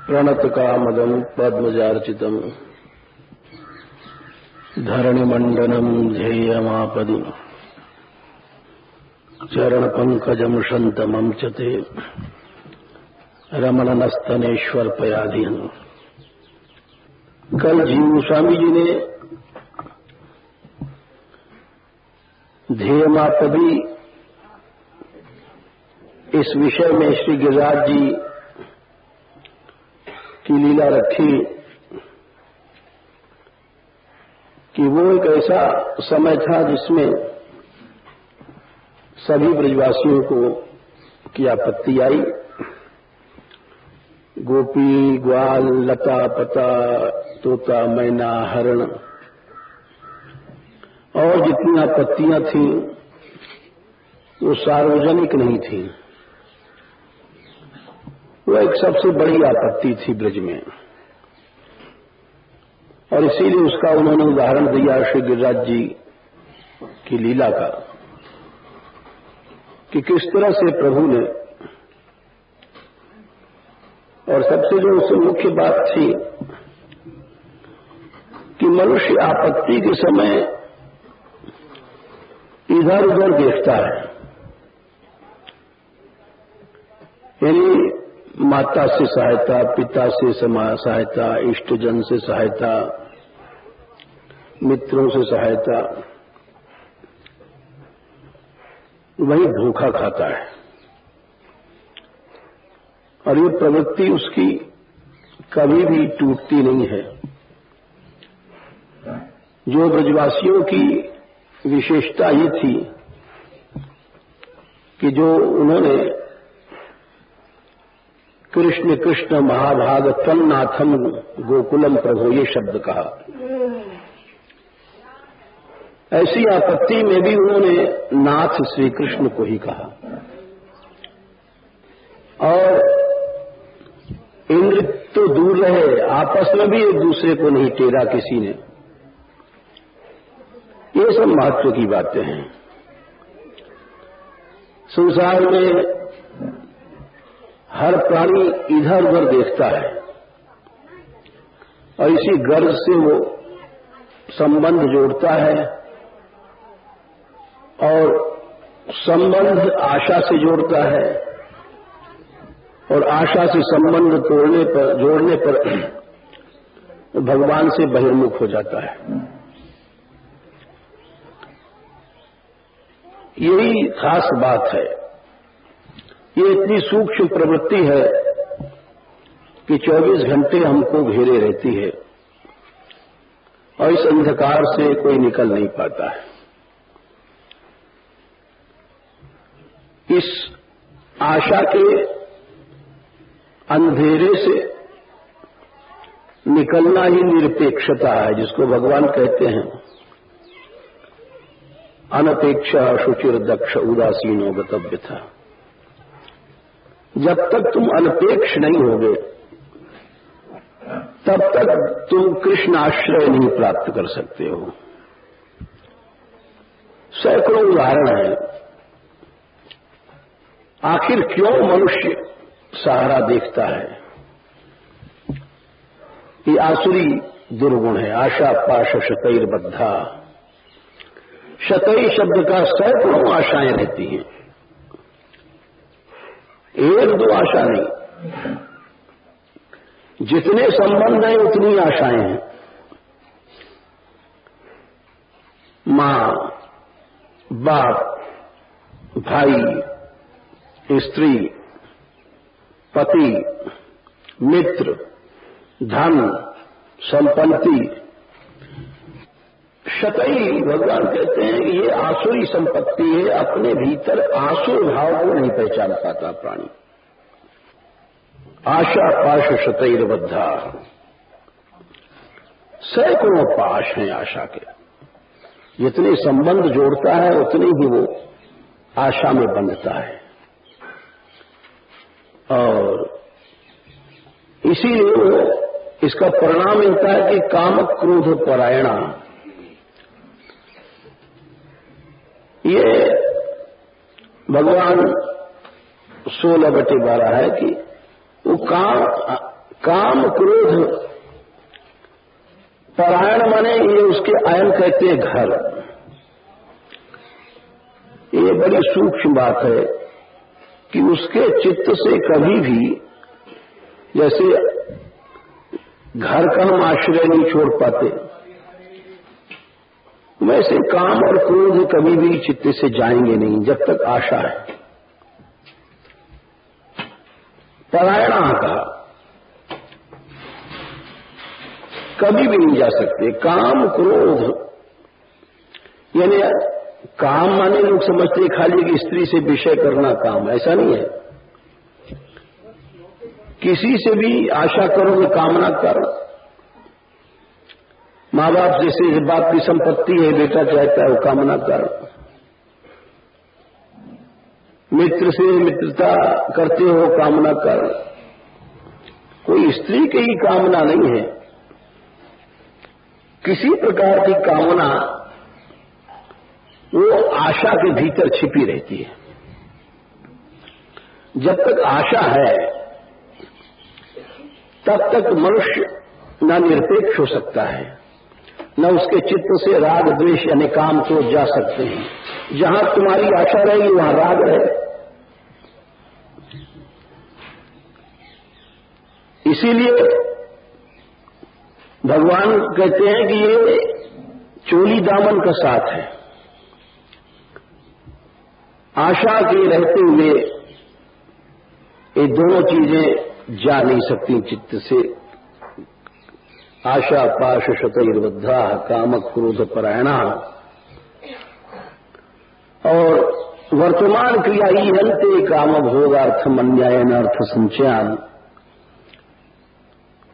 प्रणतकामदं पद्मजार्चितं धरणिमण्डनं ध्येयमापदि चरणपङ्कजं शन्तमं च ते रमणनस्तनेश्वरपयाधीन। कल जीव स्वामी जी ने ध्येयमापदि इस विषय में श्री गिरिराज जी की लीला रखी कि वो एक ऐसा समय था जिसमें सभी ब्रजवासियों को की आपत्ति आई। गोपी, ग्वाल, लता पता, तोता, मैना, हरण और जितनी आपत्तियां थीं वो सार्वजनिक नहीं थीं। वो एक सबसे बड़ी आपत्ति थी ब्रज में, और इसीलिए उसका उन्होंने उदाहरण दिया श्री गिरिराज जी की लीला का कि किस तरह से प्रभु ने, और सबसे जो उससे मुख्य बात थी कि मनुष्य आपत्ति के समय इधर उधर देखता है, यानी माता से सहायता, पिता से सहायता, इष्टजन से सहायता, मित्रों से सहायता, वही धोखा खाता है। और ये प्रवृत्ति उसकी कभी भी टूटती नहीं है। जो ब्रजवासियों की विशेषता ये थी कि जो उन्होंने कृष्ण कृष्ण महाभाग तन्नाथम गोकुलम प्रभो ये शब्द कहा, ऐसी आपत्ति में भी उन्होंने नाथ श्री कृष्ण को ही कहा। और इंद्र तो दूर रहे, आपस में भी एक दूसरे को नहीं टेरा किसी ने। ये सब महत्व की बातें हैं। संसार में हर प्राणी इधर उधर देखता है और इसी गर्ज से वो संबंध जोड़ता है, और संबंध आशा से जोड़ता है, और आशा से संबंध जोड़ने पर भगवान से बहिर्मुख हो जाता है। यही खास बात है। ये इतनी सूक्ष्म प्रवृत्ति है कि 24 घंटे हमको घेरे रहती है, और इस अंधकार से कोई निकल नहीं पाता है। इस आशा के अंधेरे से निकलना ही निरपेक्षता है, जिसको भगवान कहते हैं अनपेक्षा शुचिर दक्ष उदासीनो गतव्य था। जब तक तुम अनपेक्ष नहीं होगे तब तक तुम कृष्ण आश्रय नहीं प्राप्त कर सकते हो। सैकड़ों उदाहरण हैं। आखिर क्यों मनुष्य सहारा देखता है? ये आसुरी दुर्गुण है। आशा पाश शतैर्बद्धा। शतई शब्द का सैकड़ों आशाएं रहती हैं, एक दो आशा नहीं। जितने संबंध हैं उतनी आशाएं हैं। मां, बाप, भाई, स्त्री, पति, मित्र, धन, संपत्ति, शतई भगवान कहते हैं कि ये आसुरी संपत्ति है। अपने भीतर आसुर भाव को नहीं पहचान पाता प्राणी। आशा पाश शतैर्बद्धा। सैकड़ों पाश हैं आशा के। जितने संबंध जोड़ता है उतने ही वो आशा में बंधता है, और इसीलिए वो इसका परिणाम मिलता है कि काम क्रोध परायणा। ये भगवान 16/12 है कि वो काम क्रोध परायण माने ये उसके आयन कहते हैं घर। ये बड़ी सूक्ष्म बात है कि उसके चित्त से कभी भी, जैसे घर का हम आश्रय नहीं छोड़ पाते, वैसे काम और क्रोध कभी भी चित्त से जाएंगे नहीं जब तक आशा है। परायणा कहा, कभी भी नहीं जा सकते। काम क्रोध यानी काम माने लोग समझते खाली कि स्त्री से विषय करना काम, ऐसा नहीं है। किसी से भी आशा करोगे, कामना करो। माँ बाप जैसे बाप की संपत्ति है, बेटा चाहता है वो कामना कर। मित्र से मित्रता करते हो, कामना कर। कोई स्त्री की ही कामना नहीं है। किसी प्रकार की कामना वो आशा के भीतर छिपी रहती है। जब तक आशा है तब तक मनुष्य न निरपेक्ष हो सकता है, न उसके चित्त से राग द्वेष यानी काम क्रोध जा सकते हैं। जहां तुम्हारी आशा रहेगी वहां राग रहे। इसीलिए भगवान कहते हैं कि ये चोली दामन का साथ है। आशा के रहते हुए ये दोनों चीजें जा नहीं सकती चित्त से। आशा पाश शतैर्बद्धा काम क्रोध परायणा। और वर्तमान क्रिया ही हंते काम भोगार्थ अन्यायन अर्थ संचयन।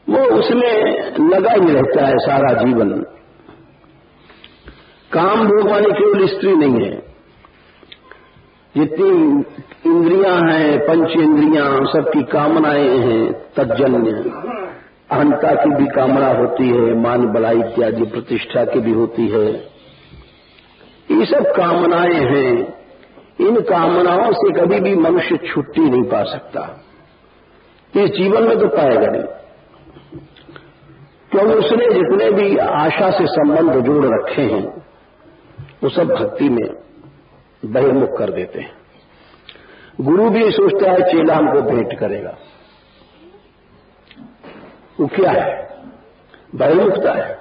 वो उसमें लगा ही रहता है सारा जीवन। काम भोग माने केवल स्त्री नहीं है, जितनी इंद्रियां हैं, पंच इंद्रियां, सबकी कामनाएं हैं तज्जन्य। अहंता की भी कामना होती है, मान बड़ाई इत्यादि प्रतिष्ठा की भी होती है। ये सब कामनाएं हैं। इन कामनाओं से कभी भी मनुष्य छुट्टी नहीं पा सकता। इस जीवन में तो पाएगा नहीं, क्योंकि उसने जितने भी आशा से संबंध जोड़ रखे हैं वो सब भक्ति में बहिर्मुख कर देते हैं। गुरु भी सोचता है चेला हमको भेंट करेगा, वो क्या है? बहिर्मुखता है।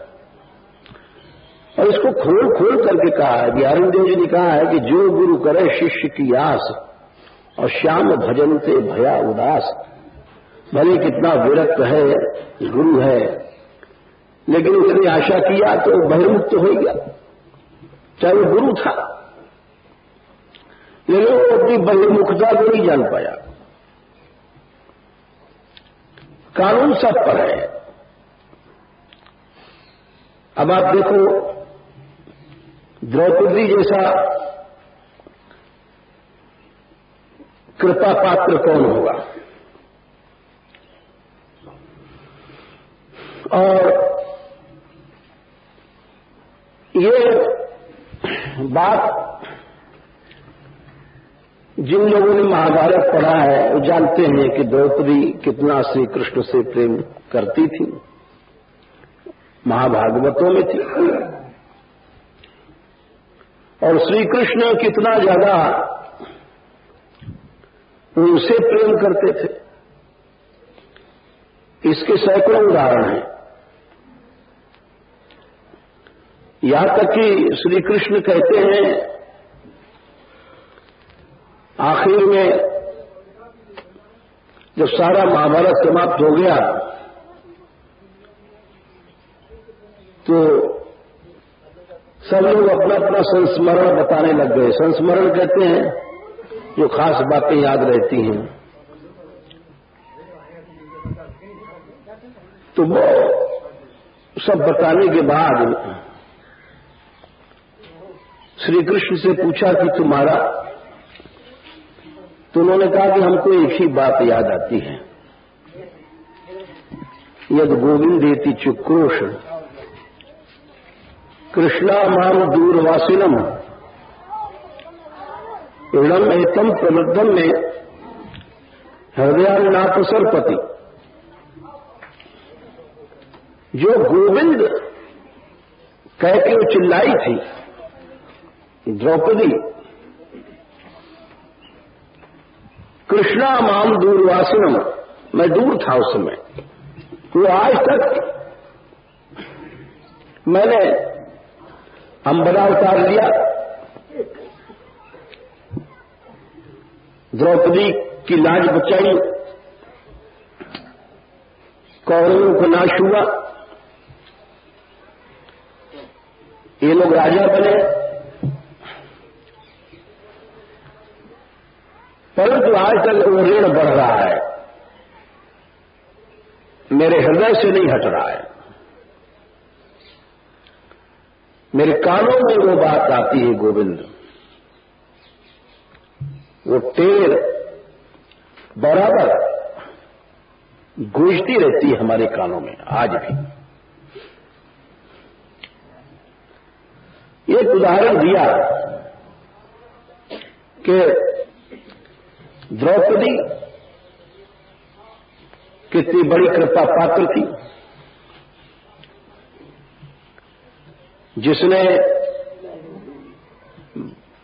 और इसको खोल खोल करके कहा है। बिहारी देव जी ने कहा है कि जो गुरु करे शिष्य की आस और श्याम भजनते भया उदास। भले कितना विरक्त है, गुरु है, लेकिन उसने आशा किया तो बहिर्मुख तो हो गया, चाहे वो गुरु था, लेकिन वो अपनी बहिर्मुखता को नहीं जान पाया। कानून सब पर है। अब आप देखो, द्रौपदी जैसा कृपा पात्र कौन होगा? और ये बात जिन लोगों ने महाभारत पढ़ा है वो जानते हैं कि द्रौपदी कितना श्री कृष्ण से प्रेम करती थी, महाभागवतों में थी। और श्री कृष्ण कितना ज्यादा उनसे प्रेम करते थे, इसके सैकड़ों उदाहरण हैं। यहां तक कि श्री कृष्ण कहते हैं आखिर में जब सारा महाभारत समाप्त हो गया तो सब लोग अपना अपना संस्मरण बताने लग गए। संस्मरण कहते हैं जो खास बातें याद रहती हैं। तो वो सब बताने के बाद श्री कृष्ण से पूछा कि तुम्हारा, तो उन्होंने कहा कि हमको एक ही बात याद आती है, यद गोविंदेति चुक्रोश कृष्णा माम दूरवासिनम ऋणम एतम प्रबद्धम में हृदयानाथ सरपति, जो गोविंद कह के चिल्लाई थी द्रौपदी, कृष्णा माम दूरवासिनम, मैं दूर था उस समय, वो आज तक मैंने अंबरा उतार लिया, द्रौपदी की लाज बचाई, कौरवों को नाश हुआ, ये लोग राजा बने, परंतु आज तक वो ऋण बढ़ रहा है, मेरे हृदय से नहीं हट रहा है। मेरे कानों में वो बात आती है गोविंद, वो टेर बराबर गूंजती रहती है हमारे कानों में आज भी। एक उदाहरण दिया कि द्रौपदी कितनी बड़ी कृपा पात्र थी, जिसने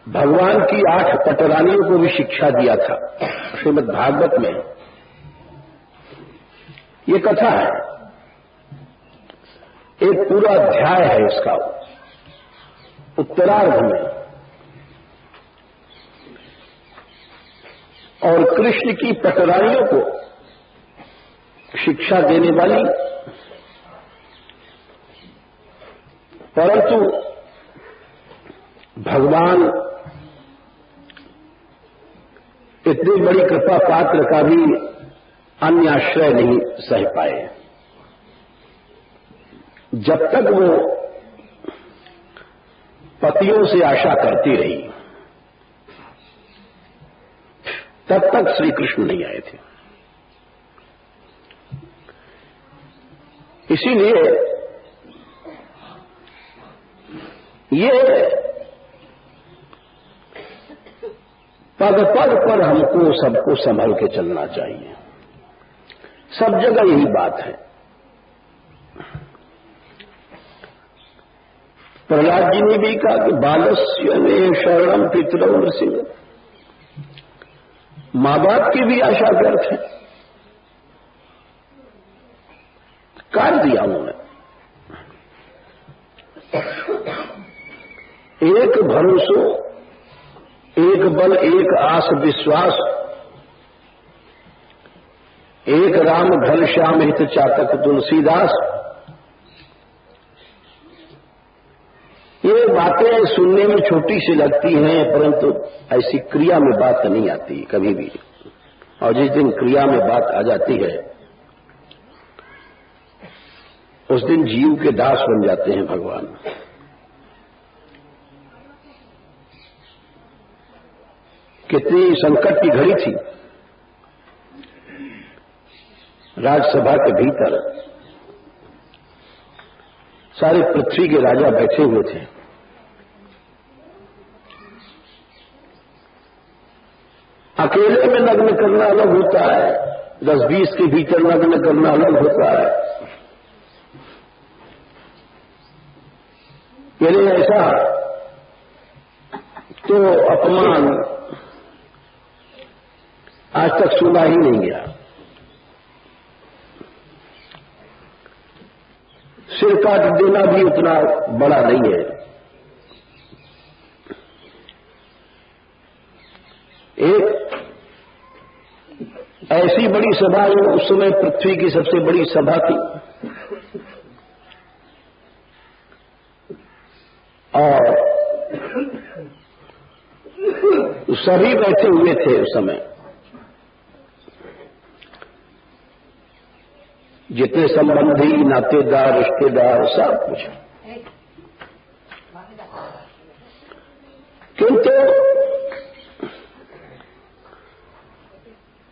भगवान की 8 पटरानियों को भी शिक्षा दिया था। श्रीमद् भागवत में ये कथा है, एक पूरा अध्याय है इसका, उत्तरार्ध में, और कृष्ण की पटरानियों को शिक्षा देने वाली, परंतु भगवान इतनी बड़ी कृपा पात्र का भी अन्य आश्रय नहीं सह पाए। जब तक वो पतियों से आशा करती रही, तब तक श्री कृष्ण नहीं आए थे। इसीलिए ये पग पग पर हमको सबको संभल के चलना चाहिए, सब जगह यही बात है। प्रहलाद जी ने भी कहा कि बालस्य में शरणम पितरौ नृसिंह, मां बाप की भी आशा व्यर्थ है, काट दिया उन्होंने। एक भरोसो, एक बल, एक आस विश्वास, एक राम घन श्याम हित चातक तुलसीदास। ये बातें सुनने में छोटी सी लगती हैं, परंतु ऐसी क्रिया में बात नहीं आती कभी भी, और जिस दिन क्रिया में बात आ जाती है उस दिन जीव के दास बन जाते हैं भगवान। कितनी संकट की घड़ी थी, राज्यसभा के भीतर सारे पृथ्वी के राजा बैठे हुए थे। अकेले में नग्न करना अलग होता है, 10-20 के भीतर नग्न करना अलग होता है। यदि ऐसा तो अपमान आज तक सुना ही नहीं गया। सिर काट देना भी उतना बड़ा नहीं है। एक ऐसी बड़ी सभा, उस समय पृथ्वी की सबसे बड़ी सभा थी, और सभी बैठे हुए थे उस समय, जितने संबंधी, नातेदार, रिश्तेदार, सब कुछ। किंतु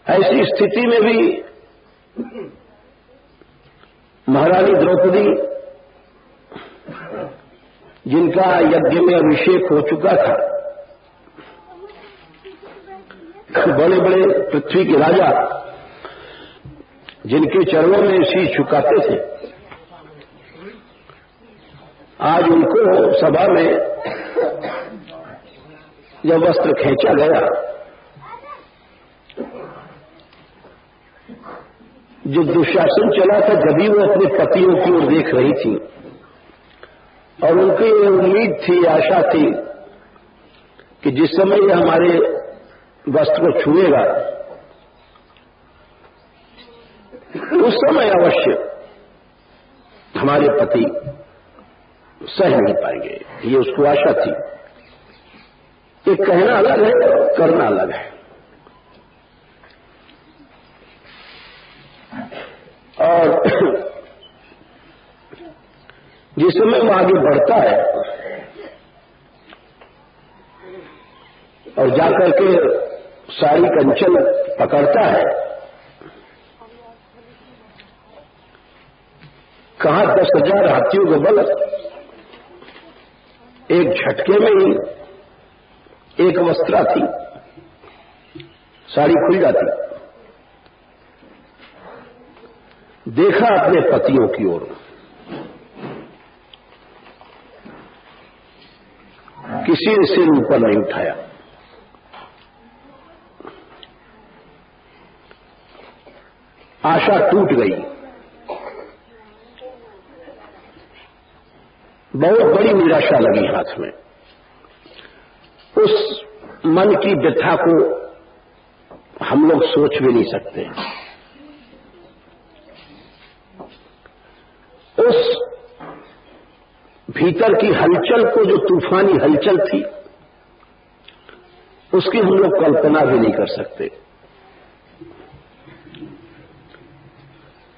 ऐसी स्थिति में भी महारानी द्रौपदी, जिनका यज्ञ में अभिषेक हो चुका था, बड़े बड़े पृथ्वी के राजा जिनके चरणों में शीश झुकाते थे, आज उनको सभा में जब वस्त्र खींचा गया, जो दुशासन चला था जब भी वो अपने पतियों की ओर देख रही थी और उनकी ये उम्मीद थी, आशा थी कि जिस समय ये हमारे वस्त्र को छुएगा उस समय अवश्य हमारे पति सह नहीं पाएंगे। ये उसको आशा थी। ये कहना अलग है और करना अलग है। और जिस समय वो आगे बढ़ता है और जाकर के साड़ी कंचन पकड़ता है, कहां 10,000 हाथियों का बल, एक झटके में ही एक वस्त्रा थी, साड़ी खुल जाती। देखा अपने पतियों की ओर, किसी ने सिर ऊपर नहीं उठाया। आशा टूट गई। बहुत बड़ी निराशा लगी हाथ में। उस मन की व्यथा को हम लोग सोच भी नहीं सकते। उस भीतर की हलचल को, जो तूफानी हलचल थी, उसकी हम लोग कल्पना भी नहीं कर सकते।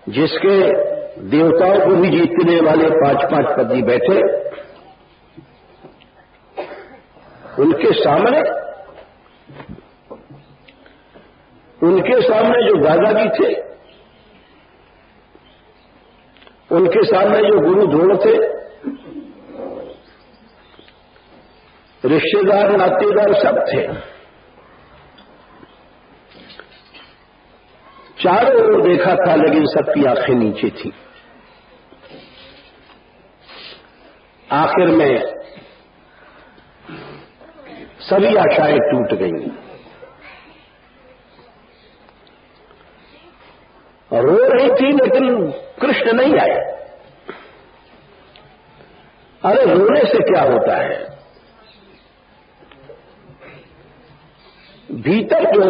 जिसके देवताओं को भी जीतने वाले 5-5 पति बैठे, उनके सामने जो दादाजी थे, उनके सामने जो गुरु द्रोण थे, रिश्तेदार नातेदार सब थे, चारों ओर देखा था लेकिन सबकी आंखें नीचे थी। आखिर में सभी आशाएं टूट गईं और रो रही थी, लेकिन कृष्ण नहीं आए। अरे रोने से क्या होता है? भीतर जो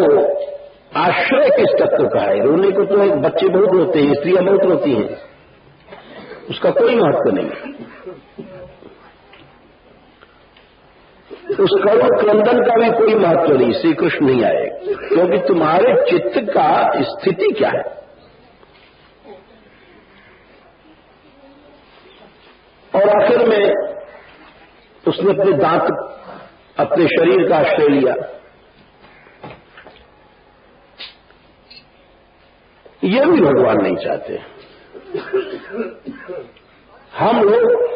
आश्रय किस तत्व का है, रोने को तो एक बच्चे बहुत रोते हैं, स्त्रियां बहुत रोती हैं, उसका कोई महत्व नहीं। उस करुण क्रंदन का भी कोई महत्व नहीं। श्री कृष्ण नहीं आए क्योंकि तुम्हारे चित्त का स्थिति क्या है। और आखिर में उसने अपने दांत, अपने शरीर का आश्रय लिया। ये भी भगवान नहीं चाहते। हम लोग,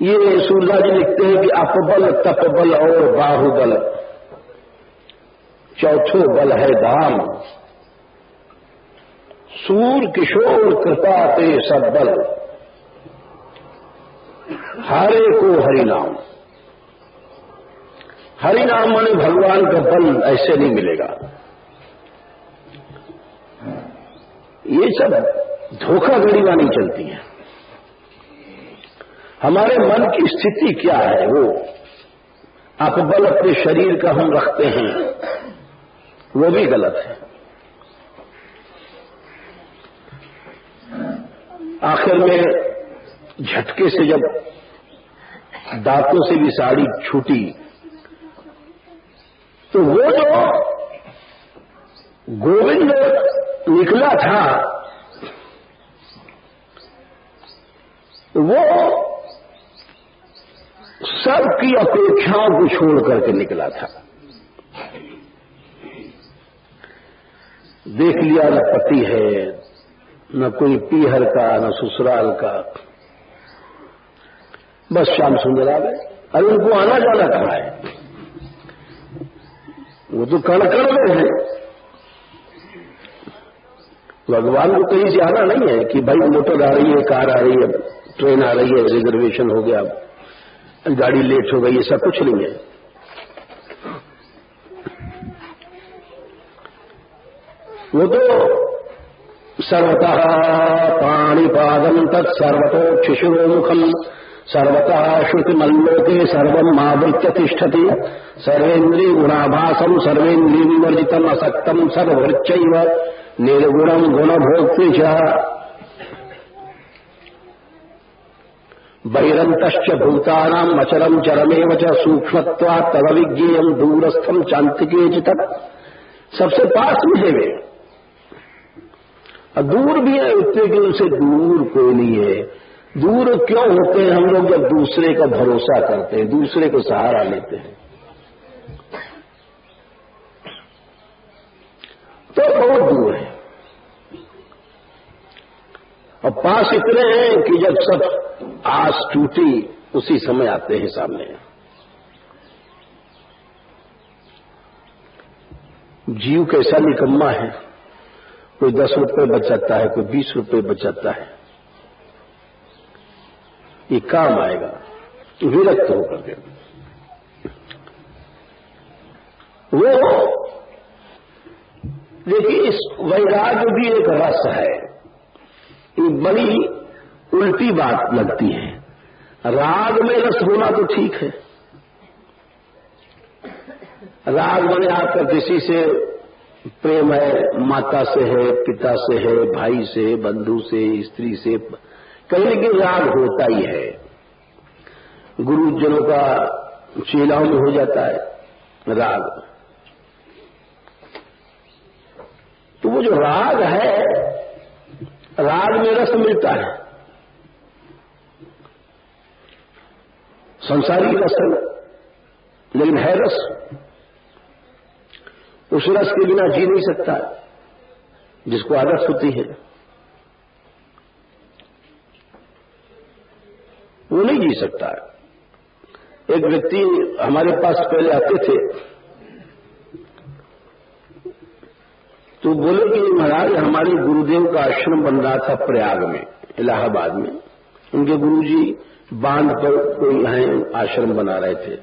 ये सूरदास जी लिखते हैं कि अपबल, तपबल और बाहुबल, चौथो बल है दाम, सूर किशोर कृपा ते सब बल, हारे को हरिनाम। हरिनाम माने भगवान का बल ऐसे नहीं मिलेगा। ये सब धोखाधड़ी वाली चलती है। हमारे मन की स्थिति क्या है, वो अपबल अपने शरीर का हम रखते हैं, वो भी गलत है। आखिर में झटके से जब दांतों से भी साड़ी छूटी, तो वो जो गोविंद निकला था, वो सबकी अपेक्षाओं को छोड़ करके निकला था। देख लिया न पति है, न कोई पीहर का, न ससुराल का, बस श्याम सुंदर आ गए। अरे उनको आना जाना कहाँ है? वो तो कण कण में है। भगवान को कहीं से आना नहीं है कि भाई मोटर आ रही है, कार आ रही है, ट्रेन आ रही है, रिजर्वेशन हो गया, गाड़ी लेट हो गई, ऐसा कुछ नहीं है। वो तो सर्वतः पाणिपादं तत्सर्वतोक्षिशिरोमुखम् सर्वतः श्रुतिमल्लोके सर्वम् आवृत्य तिष्ठति सर्वेन्द्रिय गुणाभासम् सर्वेन्द्रिय विवर्जितम् असक्तम् सर्ववृच्चैव निर्गुणम् गुणभोक्तृ च बहिरन्तश्च भूतानाम् अचरम् चरमेव च सूक्ष्मत्वात् तदविज्ञेयम् दूरस्थम् चान्तिके च तत्। सबसे पास में है वे, दूर भी है उतने कि उनसे दूर कोई नहीं है। दूर क्यों होते हैं हम लोग? जब दूसरे का भरोसा करते हैं, दूसरे को सहारा लेते हैं, तो बहुत दूर है। और पास इतने हैं कि जब सब आस टूटी उसी समय आते हैं सामने। जीव कैसा निकम्मा है, कोई 10 रुपए बचाता है, कोई 20 रुपए बचाता है, ये काम आएगा विरक्त होकर के। वो देखिए, इस वैराग्य भी एक रस है। ये बड़ी उल्टी बात लगती है। राग में रस होना तो ठीक है, राग बने आपका किसी से प्रेम है, माता से है, पिता से है, भाई से, बंधु से, स्त्री से, कहीं कि राग होता ही है। गुरुजनों का चेलाओं में हो जाता है राग। तो वो जो राग है, राग में रस मिलता है, संसारी रस है, लेकिन है रस। उस रस के बिना जी नहीं सकता जिसको आदत होती है, वो नहीं जी सकता। एक व्यक्ति हमारे पास पहले आते थे तो बोले कि महाराज, हमारे गुरुदेव का आश्रम बन रहा था प्रयाग में, इलाहाबाद में। उनके गुरुजी बांध पर कोई यहाँ आश्रम बना रहे थे।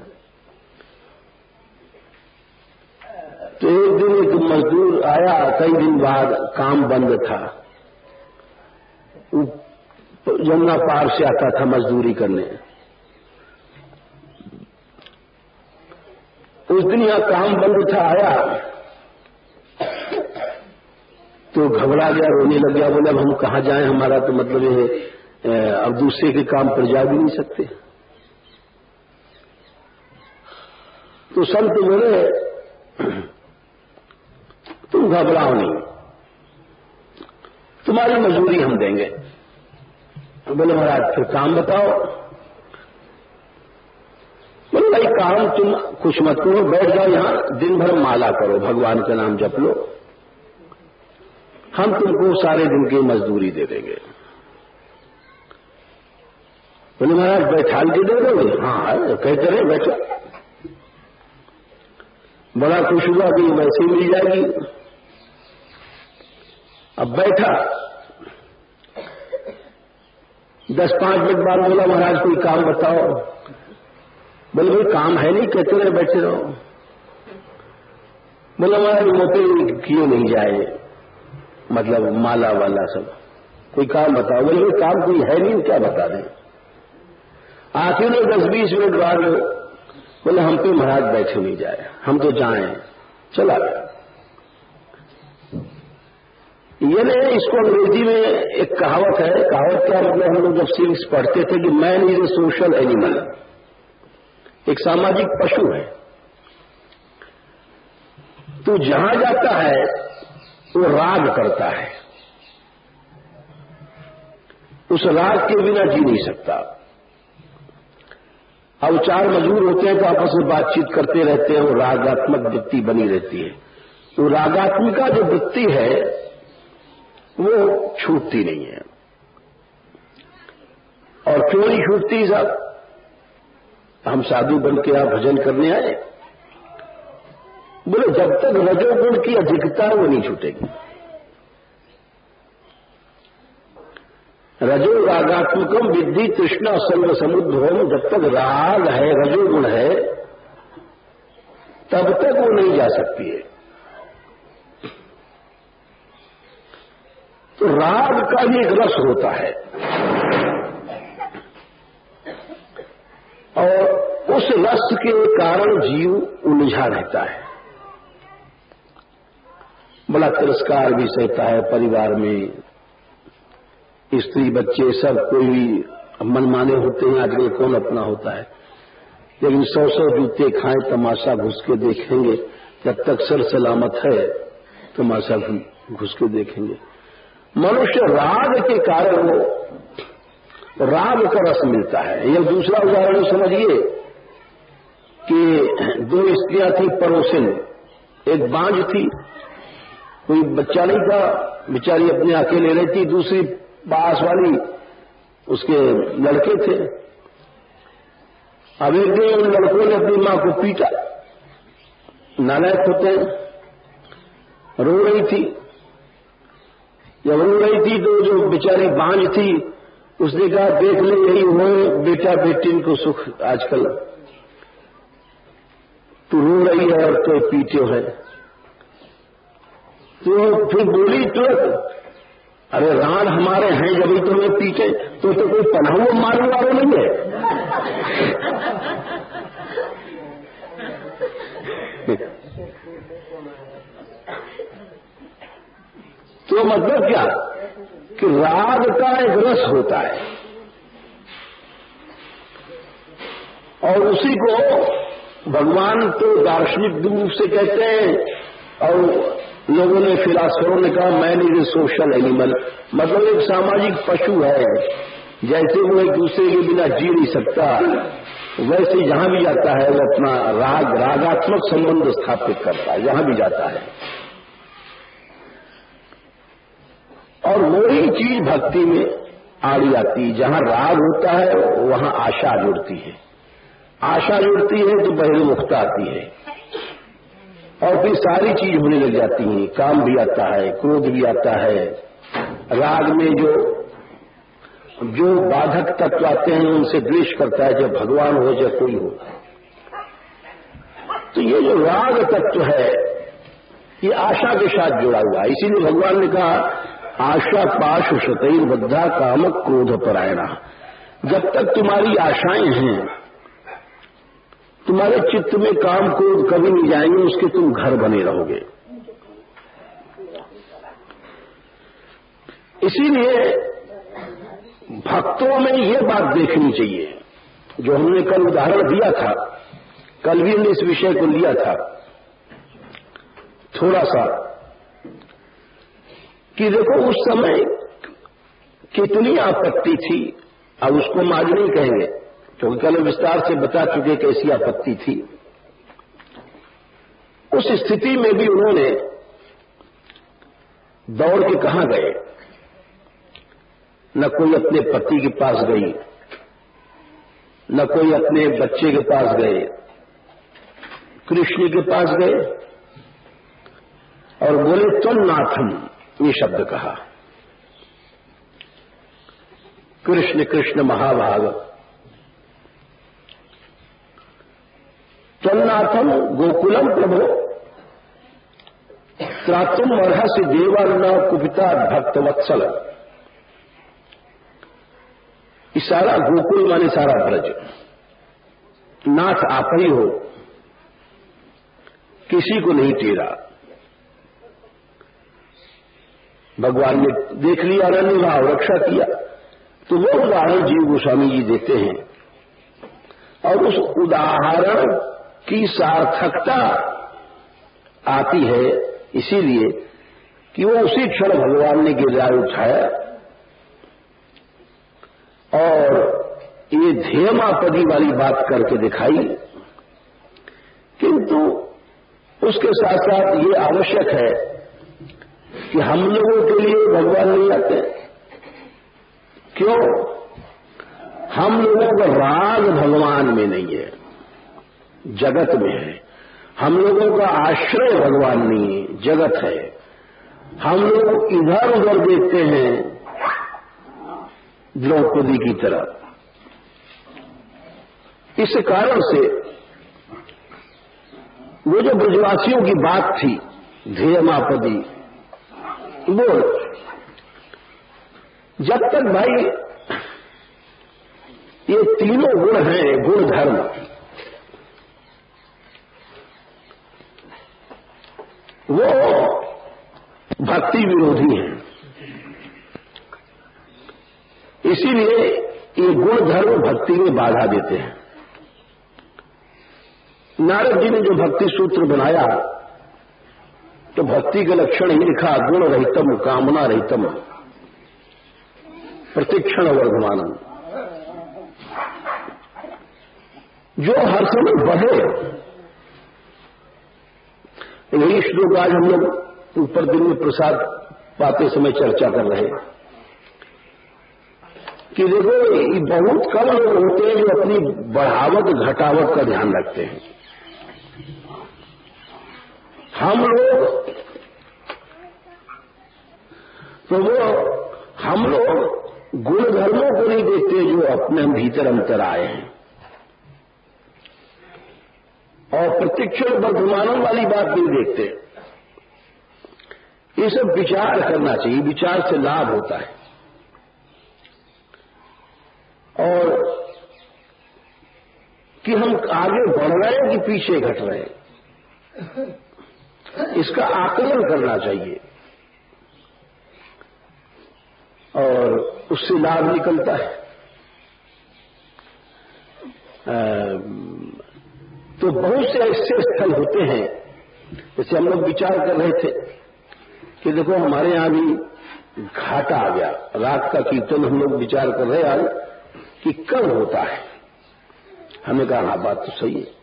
तो एक दिन एक मजदूर आया, कई दिन बाद, काम बंद था, यमुना पार से आता था मजदूरी करने। उस दिन यहां काम बंद था, आया तो घबरा गया, रोने लग गया, बोला हम कहां जाएं, हमारा तो मतलब ये अब दूसरे के काम पर जा भी नहीं सकते। तो संत बोले तुम घबराओ नहीं, तुम्हारी मजदूरी हम देंगे। बोले महाराज फिर काम बताओ। बोले भाई काम तुम कुछ मत करो, बैठ जाओ यहां, दिन भर माला करो, भगवान का नाम जप लो, हम तुमको सारे दिन की मजदूरी दे देंगे। बोले महाराज बैठाल के दे दोगे? हाँ कहते रहे बैठो। बड़ा खुश हुआ कि वैसे मिल जाएगी। अब बैठा, 10-5 मिनट बाद बोला महाराज कोई काम बताओ। बोले भाई काम है नहीं, कहते रहे बैठे रहो। बोला महाराज मोटे क्यों नहीं जाए, मतलब माला वाला सब, कोई काम बताओ। बोले भाई काम कोई है नहीं, क्या बता दें। आखिर में 10-20 मिनट बाद बोले हम पे महाराज बैठे नहीं जाए, हम तो जाएं। चला गया। ये नहीं, इसको अंग्रेजी में एक कहावत है। कहावत क्या मतलब, हम लोग जब सिविक्स पढ़ते थे कि man is a social animal, एक सामाजिक पशु है। तो जहां जाता है वो राग करता है, उस राग के बिना जी नहीं सकता। अब 4 मजदूर होते हैं तो आपस में बातचीत करते रहते हैं, वो रागात्मक वृत्ति बनी रहती है। तो रागात्मिका जो वृत्ति है वो छूटती नहीं है। और क्यों नहीं छूटती साहब? हम साधु बन के आप भजन करने आए? बोले जब तक रजोगुण की अधिकता वो नहीं छूटेगी। रजो रागात्मकम विद्धि तृष्णा सर्व समुद्रोम। जब तक राग है, रजोगुण है, तब तक वो नहीं जा सकती है। तो राग का भी एक रस होता है और उस रस के कारण जीव उलझा रहता है, बड़ा तिरस्कार भी सहता है। परिवार में स्त्री बच्चे सब कोई भी मनमाने होते हैं। आजकल कौन अपना होता है, लेकिन 100 जूते खाएं तमाशा घुस के देखेंगे। जब तक सर सलामत है तमाशा घुस के देखेंगे। मनुष्य राग के कारण वो राग का रस मिलता है। यह दूसरा उदाहरण समझिए कि 2 स्त्रियां थी पड़ोसिन। एक बांझ थी, कोई बच्चा नहीं था, बेचारी अपने अकेले रहती। दूसरी पास वाली उसके लड़के थे। अब एक दिन उन लड़कों ने अपनी मां को पीटा। नालायक होते हैं। रो रही थी। जब रो रही थी तो जो बेचारी बांझ थी उसने कहा, देख ले यही हो बेटा बेटी को सुख आजकल, तू रो रही है और तो पीटे है। तो फिर बोली तुरंत, अरे राण हमारे हैं जब ही तुम्हें पीटे, तो कोई पनाह मारने वाले नहीं है। तो मतलब क्या कि राग का एक रस होता है और उसी को भगवान तो दार्शनिक रूप से कहते हैं और लोगों ने, फिलासफरों ने कहा man is a social animal, मतलब एक सामाजिक पशु है। जैसे वो एक दूसरे के बिना जी नहीं सकता, वैसे जहां भी जाता है वो अपना रागात्मक संबंध स्थापित करता है जहां भी जाता है। और वही चीज भक्ति में आड़ी आती है। जहां राग होता है वहां आशा जुड़ती है। आशा जुड़ती है तो बहिर्मुखता आती है और फिर सारी चीज होने लग जाती है। काम भी आता है, क्रोध भी आता है। राग में जो बाधक तत्व आते हैं उनसे द्वेष करता है, चाहे भगवान हो चाहे कोई हो। तो ये जो राग तत्व है ये आशा के साथ जुड़ा हुआ है। इसीलिए भगवान ने कहा, आशा पाशु शतैर बद्धा काम क्रोध परायणा। जब तक तुम्हारी आशाएं हैं, तुम्हारे चित्त में काम क्रोध कभी नहीं जाएंगे, उसके तुम घर बने रहोगे। इसीलिए भक्तों में ये बात देखनी चाहिए जो हमने कल उदाहरण दिया था। कल भी हमने इस विषय को लिया था थोड़ा सा, कि देखो उस समय कितनी आपत्ति थी। अब उसको हम आज नहीं कहेंगे क्योंकि कल विस्तार से बता चुके कैसी आपत्ति थी। उस स्थिति में भी उन्होंने दौड़ के कहां गए, न कोई अपने पति के पास गई, न कोई अपने बच्चे के पास गए, कृष्ण के पास गए और बोले त्वन्नाथम, ये शब्द कहा। कृष्ण कृष्ण महाभाग, त्वन्नाथम गोकुलम प्रभो त्रातुम अर्हसि देवार्णा कुपिता भक्त वत्सल। इस सारा गोकुल माने सारा ब्रज, नाथ आप ही हो, किसी को नहीं टेरा। भगवान ने देख लिया, अरण्य भाव रक्षा किया। तो वो उदाहरण जीव गोस्वामी जी देते हैं और उस उदाहरण की सार्थकता आती है इसीलिए कि वो उसी क्षण भगवान ने गिरजाई उठाया और ये धेयमापदी वाली बात करके दिखाई। किंतु उसके साथ साथ ये आवश्यक है कि हम लोगों के लिए भगवान नहीं आते। क्यों? हम लोगों का राग भगवान में नहीं है, जगत में है। हम लोगों का आश्रय भगवान नहीं है, जगत है। हम लोग इधर उधर देखते हैं द्रौपदी की तरह। इस कारण से वो जो ब्रजवासियों की बात थी ध्येयमापदी, वो जब तक भाई ये तीनों गुण हैं, गुण धर्म, वो भक्ति विरोधी हैं। इसीलिए ये गुण धर्म भक्ति में बाधा देते हैं। नारद जी ने जो भक्ति सूत्र बनाया तो भक्ति के लक्षण ही लिखा, गुण रहितम कामना रहितम प्रतिक्षण वर्धमानम, जो हर समय बढ़े। यही श्लोक आज हम लोग ऊपर दिन में प्रसाद पाते समय चर्चा कर रहे हैं कि देखो ये बहुत कम लोग होते हैं जो अपनी बढ़ावट घटावट का ध्यान रखते हैं। हम लोग गुण धर्मों को नहीं देखते जो अपने भीतर अंतर आए हैं, और प्रतिक्षण वर्तमानों वाली बात नहीं देखते। ये सब विचार करना चाहिए, विचार से लाभ होता है। और कि हम आगे बढ़ रहे हैं कि पीछे घट रहे हैं, इसका आकलन करना चाहिए और उससे लाभ निकलता है। तो बहुत से ऐसे स्थल होते हैं, जैसे हम लोग विचार कर रहे थे कि देखो हमारे यहां भी घाटा आ गया। रात का कीर्तन हम लोग विचार कर रहे आज कि कब होता है। हमें कहा हाँ बात तो सही है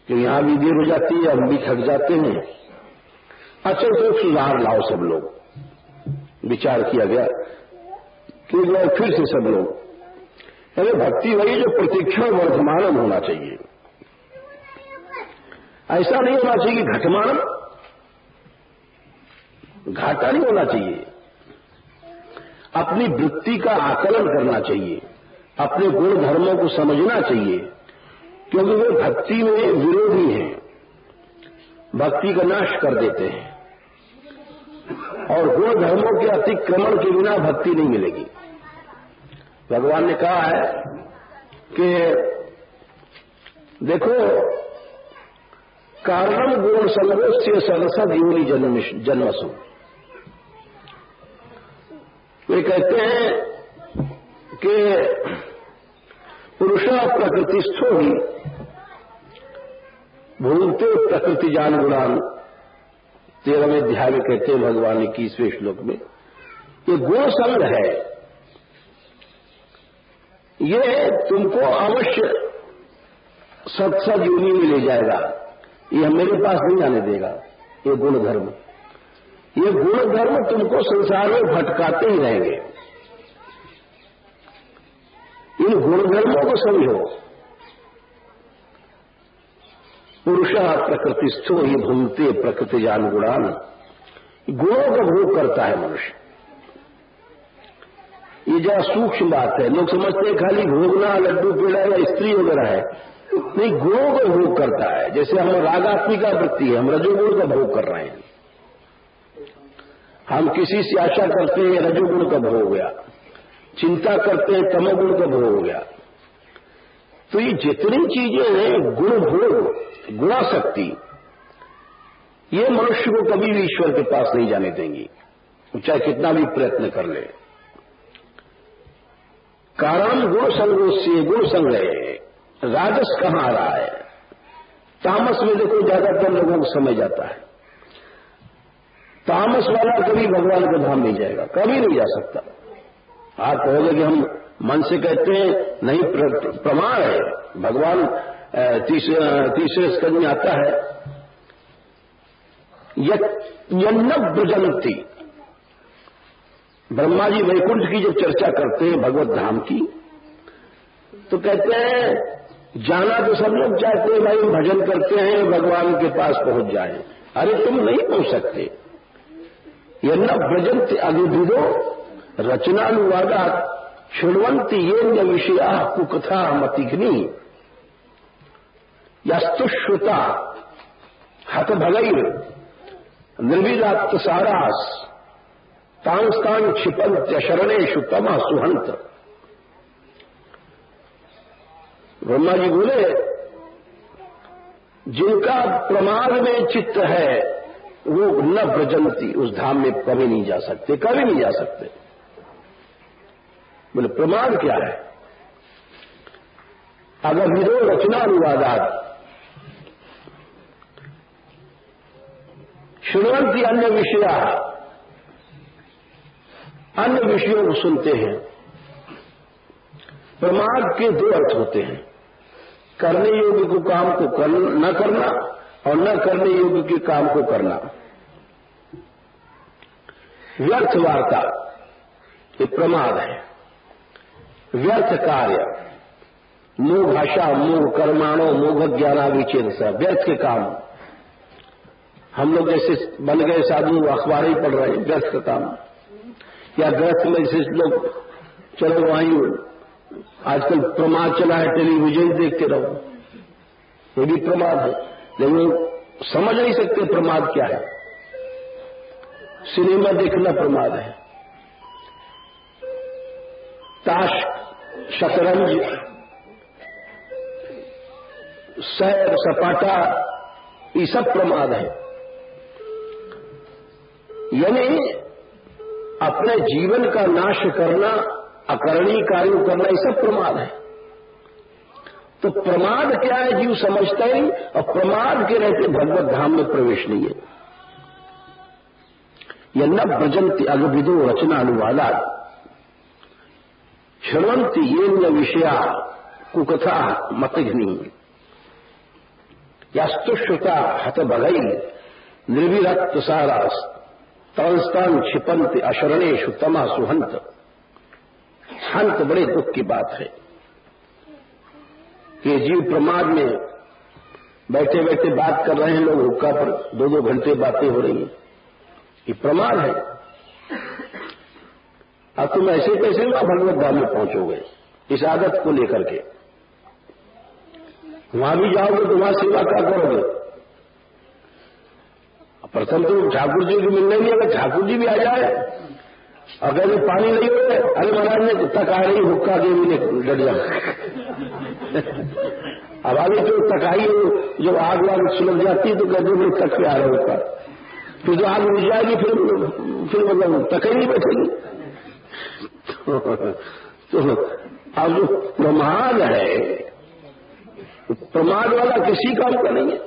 कि यहां भी देर हो जाती है, हम भी थक जाते हैं। अच्छा तो सुधार लाओ सब लोग। विचार किया गया कि फिर से सब लोग, अरे भक्ति वही जो प्रतीक्षण वर्तमान होना चाहिए, ऐसा नहीं होना चाहिए कि घटमान, घाटा नहीं होना चाहिए। अपनी वृत्ति का आकलन करना चाहिए, अपने गुण धर्मों को समझना चाहिए, क्योंकि वे भक्ति में विरोधी हैं, भक्ति का नाश कर देते हैं। और गुण धर्मों के अतिक्रमण के बिना भक्ति नहीं मिलेगी। भगवान ने कहा है कि देखो कारणम गुण संगोष्य सरसद योनि जन्मसु। वे कहते हैं कि पुरुषा प्रकृतिस्थो ही भूलते प्रकृति जान गुणान। 13वें अध्याय में कहते हैं भगवान 21वें श्लोक में, ये गुण संग है, ये तुमको अवश्य सत्सद योनि में ले जाएगा, ये मेरे पास नहीं आने देगा। ये गुण धर्म, ये गुण धर्म तुमको संसार में भटकाते ही रहेंगे। इन गुण धर्मों को समझो। पुरुषा प्रकृतिस्थो ही भूलते प्रकृति जान गुणान। गुणों का भोग करता है मनुष्य। ये जरा सूक्ष्म बात है। लोग समझते हैं खाली भोगना लड्डू पेड़ा या स्त्री वगैरह है, नहीं, गुणों का भोग करता है। जैसे हम रागात्मिका वृत्ति है, हम रजोगुण का भोग कर रहे हैं। हम किसी से आशा करते हैं, रजोगुण का भोग हो गया। चिंता करते हैं, तमोगुण का भोग हो गया। तो ये जितनी चीजें हैं गुण भोग, गुणाशक्ति, ये मनुष्य को कभी भी ईश्वर के पास नहीं जाने देंगी, चाहे कितना भी प्रयत्न कर ले। कारण गुण संगोष्य, गुण संग्रह। राजस कहां आ रहा है? तामस में देखो ज्यादातर लोगों को समय जाता है। तामस वाला कभी भगवान के धाम नहीं जाएगा, कभी नहीं जा सकता। आप कहोगे कि हम मन से कहते हैं, नहीं, प्रमाण है। भगवान तीसरे स्कंद में आता है, यन्न ब्रजंती। ब्रह्मा जी वैकुंठ की जब चर्चा करते हैं भगवत धाम की, तो कहते हैं जाना तो सब लोग चाहते हैं, भाई भजन करते हैं भगवान के पास पहुंच जाएं। अरे तुम नहीं पहुंच सकते। यन्न ब्रजंती अभिविदो रचनानुवादात् शृण्वन्ति येन विषयाः कुकथा मतिघ्नि यस्तुश्रुता हतभगैर निर्विदात्तसारास तांस्तान क्षिपन्त्यशरणेषु तमः सुहंत। ब्रह्मा जी बोले, जिनका प्रमाद में चित्त है वो न व्रजंती, उस धाम में कभी नहीं जा सकते, कभी नहीं जा सकते। बोले प्रमाद क्या है? अगर विदो रचनानुवादात् शृण्वन्ति अन्य विषया, अन्य विषयों को सुनते हैं। प्रमाद के दो अर्थ होते हैं, करने योग्य को काम को न करना और न करने योग्य के काम को करना। व्यर्थ वार्ता ये प्रमाद है। व्यर्थ कार्य, मोह भाषा, मोह कर्माणो, मोह ज्ञानाविचेद, व्यर्थ के काम। हम लोग जैसे बन गए साधु, अखबार ही पढ़ रहे हैं, व्यर्थ का काम। या ग्रस्त में जैसे लोग चलो वहीं, आजकल प्रमाद चला है, टेलीविजन देखते रहो, ये भी प्रमाद है। लेकिन समझ नहीं सकते प्रमाद क्या है। सिनेमा देखना प्रमाद है, ताश, शतरंज, सैर सपाटा, ये सब प्रमाद है। यानी अपने जीवन का नाश करना, अकरणीय कार्यों करना, ये सब प्रमाद है। तो प्रमाद क्या है जीव समझता ही, और प्रमाद के रहते भगवत धाम में प्रवेश नहीं है। यह न व्रजंति अगविदो रचना अनुवादा शृण्वन्ति येन विषया कुकथा मतिघ्नि यास्तुश्रुता हतभगै निर्विरक्त सारास तंस्तान क्षिपन्ति अशरणेषु तमः सुहंत। हंत बड़े दुख की बात है कि जीव प्रमाद में बैठे बैठे बात कर रहे हैं, लोग हुक्का पर 2-2 घंटे बातें हो रही हैं, ये प्रमाद है। अब तुम ऐसे कैसे वहां भगवत धाम में पहुंचोगे इस आदत को लेकर के? वहां भी जाओगे तो वहां सेवा क्या करोगे? प्रथम तो ठाकुर जी को मिलने नहीं, अगर ठाकुर जी भी आ जाए, अगर ये पानी नहीं हो रहे, अरे महाराज ने तक आ रही हुक्का के भी डट जाए। अब आगे जो तकाई जो आग वाग सुलग जाती है तो कहते हैं तक पे आ रहा हुक्का, फिर जो आग बुझ जाएगी फिर मतलब तक ही नहीं बैठेगी। तो अब जो प्रमाद है, प्रमाद वाला किसी काम का नहीं है।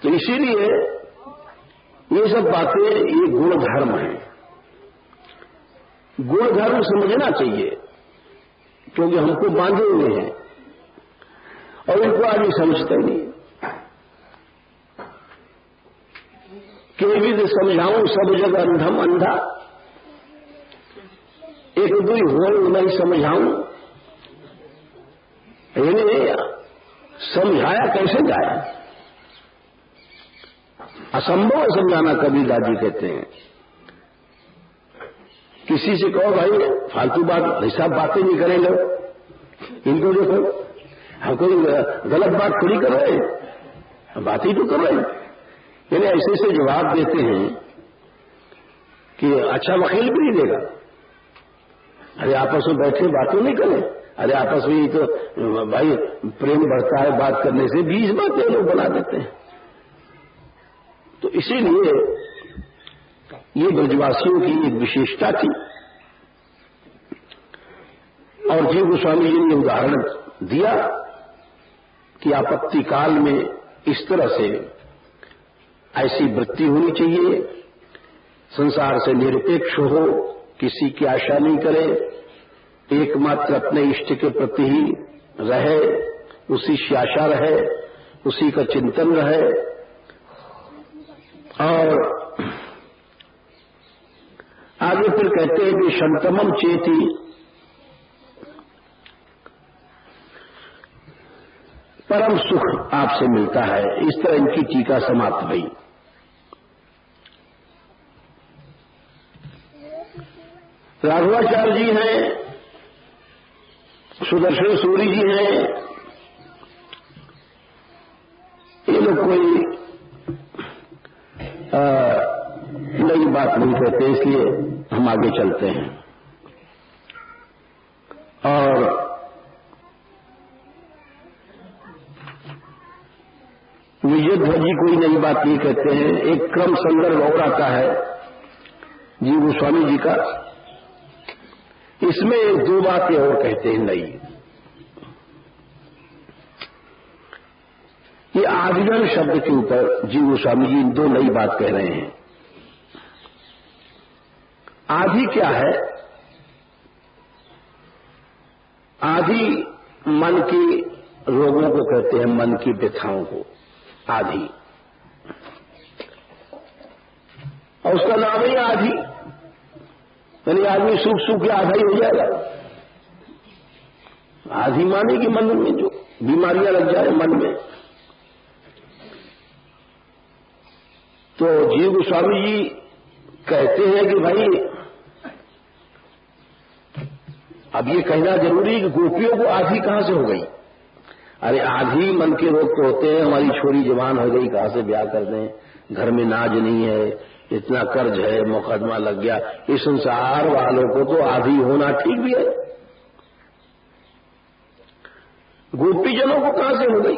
तो इसीलिए ये सब बातें, ये गुण धर्म है। गुण धर्म समझना चाहिए, क्योंकि हमको बांधे हुए हैं और इनको आदमी समझता ही नहीं। केविद समझाऊं सब जगह अंधम अंधा, एक दुई हो नहीं समझाऊं, नहीं समझाया कैसे जाए? असंभव है समझाना, कबीर जी कहते हैं। किसी से कहो भाई फालतू बात, ऐसा बातें नहीं करेंगे, इनको देखो हम कोई गलत बात थोड़ी कर रहे हैं, बात ही तो कर रहे हैं। यानी ऐसे ऐसे जवाब देते हैं कि अच्छा वकील भी नहीं देगा। अरे आपस में बैठे बातें नहीं करें, अरे आपस में ही तो भाई प्रेम बढ़ता है बात करने से, 20 बातें लोग बना देते हैं। तो इसीलिए ये ब्रजवासियों की एक विशेषता थी। और जीव गोस्वामी जी ने उदाहरण दिया कि आपत्ति काल में इस तरह से ऐसी वृत्ति होनी चाहिए, संसार से निरपेक्ष हो, किसी की आशा नहीं करे, एकमात्र अपने इष्ट के प्रति ही रहे, उसी से आशा रहे, उसी का चिंतन रहे। और आगे फिर कहते हैं कि शंतमम चेति, परम सुख आपसे मिलता है। इस तरह इनकी टीका समाप्त हुई। राघवाचार्य जी हैं, सुदर्शन सूरी जी हैं, ये लोग कोई नई बात नहीं कहते, इसलिए हम आगे चलते हैं। और विजयध्वज जी कोई नई बात नहीं कहते हैं। एक क्रम संदर्भ और आता है जीव गोस्वामी जी का, इसमें दो बातें और कहते हैं नई। ये आदिगण शब्द के ऊपर जीव गोस्वामी जी दो नई बात कह रहे हैं। आदि क्या है? आदि मन के रोगों को कहते हैं, मन की व्यथाओं को आदि, और उसका नाम ही आदि, यानी आदमी सूख सूख के आधा ही हो जाएगा। आदि माने कि मन में जो बीमारियां लग जाए मन में। तो जीव गोस्वामी जी कहते हैं कि भाई अब ये कहना जरूरी है कि गोपियों को आधी कहां से हो गई? अरे आधी मन के रोग तो होते हैं, हमारी छोरी जवान हो गई, कहां से ब्याह कर दें, घर में नाज नहीं है, इतना कर्ज है, मुकदमा लग गया। इस संसार वालों को तो आधी होना ठीक भी है। गोपीजनों को कहां से हो गई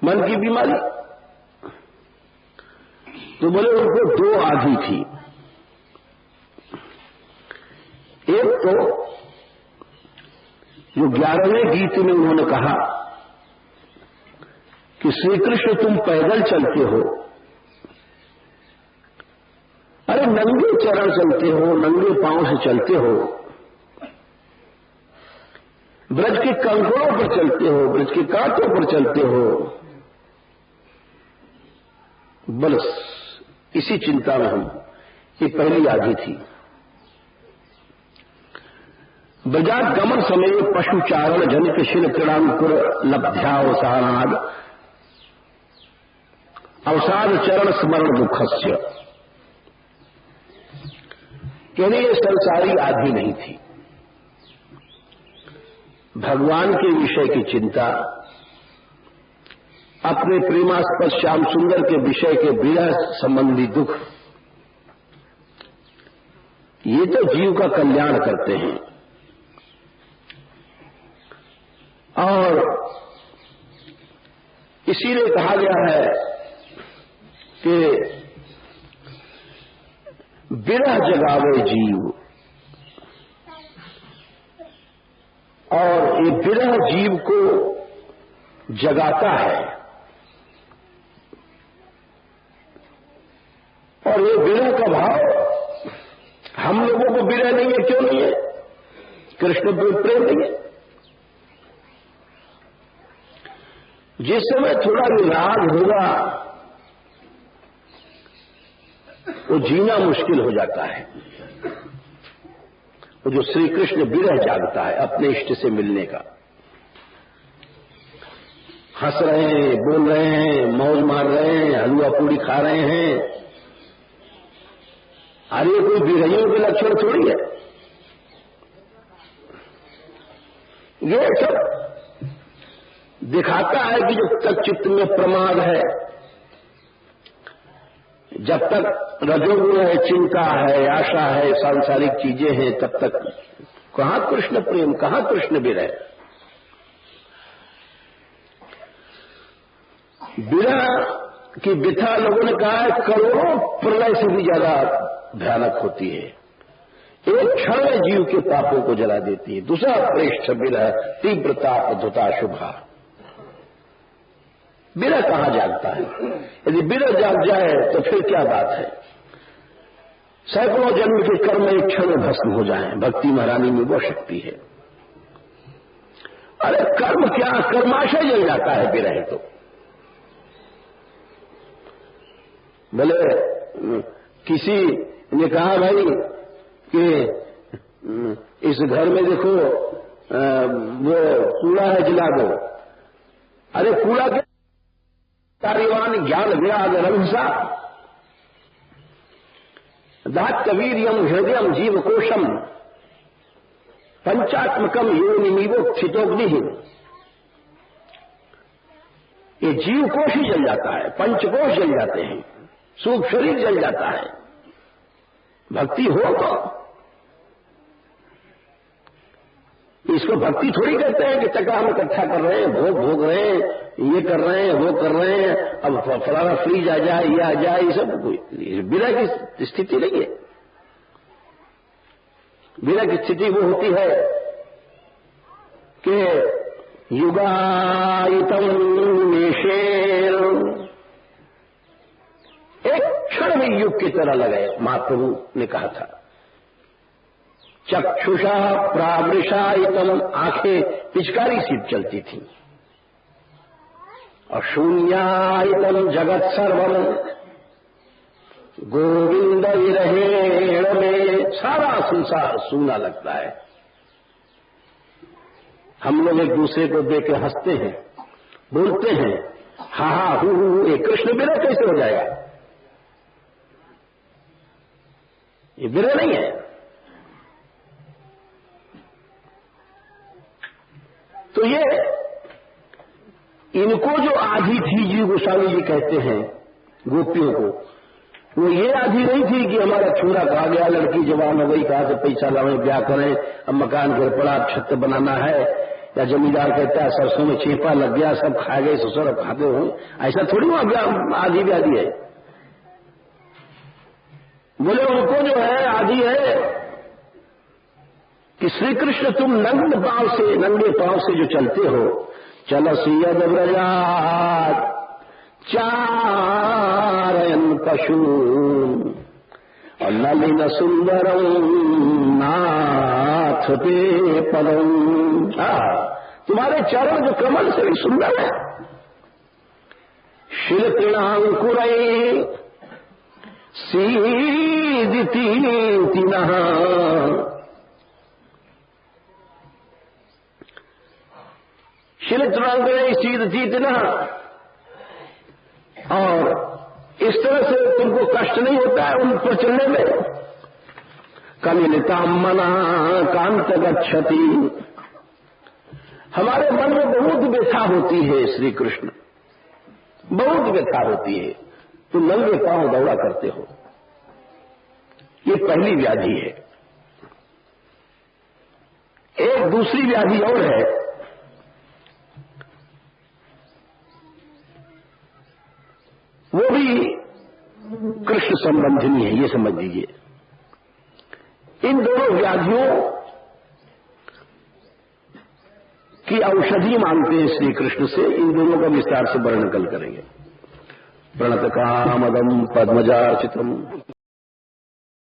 मन की बीमारी? तो बोले उनको दो आधी थी। एक तो जो 11वें गीत में उन्होंने कहा कि श्री कृष्ण तुम पैदल चलते हो, अरे नंगे चरण चलते हो, नंगे पांव से चलते हो, ब्रज के कंकड़ों पर चलते हो, ब्रज के कांटों पर चलते हो। बस इसी चिंता में हम, ये पहली आधी थी। ब्रजागमन समय पशुचारण जनित शिल क्रीड़ांकुर लब्ध्यावसानाद अवसाद चरण स्मरण दुखस्य, कहने ये संसारी आधी नहीं थी। भगवान के विषय की चिंता, अपने प्रेमास्पद श्याम सुंदर के विषय के विरह संबंधी दुख, ये तो जीव का कल्याण करते हैं। और इसीलिए कहा गया है कि विरह जगावे जीव, और ये विरह जीव को जगाता है। और ये विरह का भाव हम लोगों को विरह नहीं है, क्यों नहीं है? कृष्ण प्रेम नहीं है। जिस समय थोड़ा विराग होगा वो जीना मुश्किल हो जाता है। वो जो श्री कृष्ण विरह जागता है अपने इष्ट से मिलने का, हंस रहे हैं, बोल रहे हैं, मौज मार रहे हैं, हलवा पूड़ी खा रहे हैं, अरे कोई विरहियों के लक्षण थोड़ी है। ये सब दिखाता है कि जब तक चित्त में प्रमाद है, जब तक रजोगुण है, चिंता है, आशा है, सांसारिक चीजें हैं, तब तक कहां कृष्ण प्रेम, कहां कृष्ण विरह। विरह की व्यथा लोगों ने कहा है करोड़ों प्रलय से भी ज्यादा भयानक होती है। एक क्षण में जीव के पापों को जला देती है। दूसरा श्रेष्ठ विरह तीव्रता अद्भुता शुभा। विरह कहां जागता है? यदि विरह जाग जाए तो फिर क्या बात है। सैकड़ों जन्म के कर्म एक क्षण में भस्म हो जाएं, भक्ति महारानी में वो शक्ति है। अरे कर्म क्या, कर्माशय जल जाता है विरह तो। बोले किसी ने कहा भाई कि इस घर में देखो वो कूड़ा है, जला दो। अरे कूड़ा क्या, कार्यवान ज्ञान विराग रंसा, दात्तवीर्यम हृदयम जीवकोशम पंचात्मकम योनिमीवोक्षितोग्नि। ये जीवकोश ही जल जाता है, पंचकोश जल जाते हैं, सूक्ष्म शरीर जल जाता है। भक्ति हो तो इसको भक्ति थोड़ी कहते हैं कि टका हम इकट्ठा कर रहे हैं, भोग भोग रहे हैं, ये कर रहे हैं, वो कर रहे हैं, अब फलाना फ्रीज आ जाए, ये आ जाए, ये सब कोई बिना की स्थिति नहीं है। बिना की स्थिति वो होती है कि युगायितम निषेर, एक क्षण में युग की तरह लगे। महाप्रभु ने कहा था चक्षुषा प्रावृषायितम, आंखें पिचकारी सी चलती थी। और शून्यायितम जगत सर्वम, गोविंद विरहेण में सारा संसार सूना लगता है। हम लोग एक दूसरे को देख के हंसते हैं, बोलते हैं हा हा हु, ये कृष्ण बिना कैसे हो जाएगा? ये बिना नहीं है। तो ये इनको जो आधी थी, जी गोस्वामी जी कहते हैं गोपियों को, वो ये आधी नहीं थी कि हमारा छोरा कहा गया, लड़की जवान हो गई, कहा से पैसा लावे, ब्याह करें, अब मकान गिर पड़ा, अब छत बनाना है, या जमींदार कहता है सरसों में चेपा लग गया, सब खा गए, ससुर खाते हो। ऐसा थोड़ी वहां आधी भी आधी है। बोले उनको जो है आधी है कि श्री कृष्ण तुम नंगे पांव से जो चलते हो, चलो सियद व्रजात चारयन पशु और नलिन सुंदरम नाथ पे पदम। तुम्हारे चरण जो कमल से भी सुंदर है। शिल्पिणांकुर सीदिति तिनः, शिल्पिणांकुर सीदिति तिनः। और इस तरह से तुमको कष्ट नहीं होता है उन पर चलने में। कलिता मना कांत गच्छति, हमारे मन में बहुत व्यथा होती है श्री कृष्ण, बहुत व्यथा होती है। तुम नंगे पांव दौड़ा करते हो। ये पहली व्याधि है। एक दूसरी व्याधि और है, वो भी कृष्ण संबंधिनी है, ये समझ लीजिए। इन दोनों व्याधियों की औषधि मांगते हैं श्री कृष्ण से। इन दोनों का विस्तार से वर्णन कल करेंगे। प्रणत कामदम पद्मजार्चितम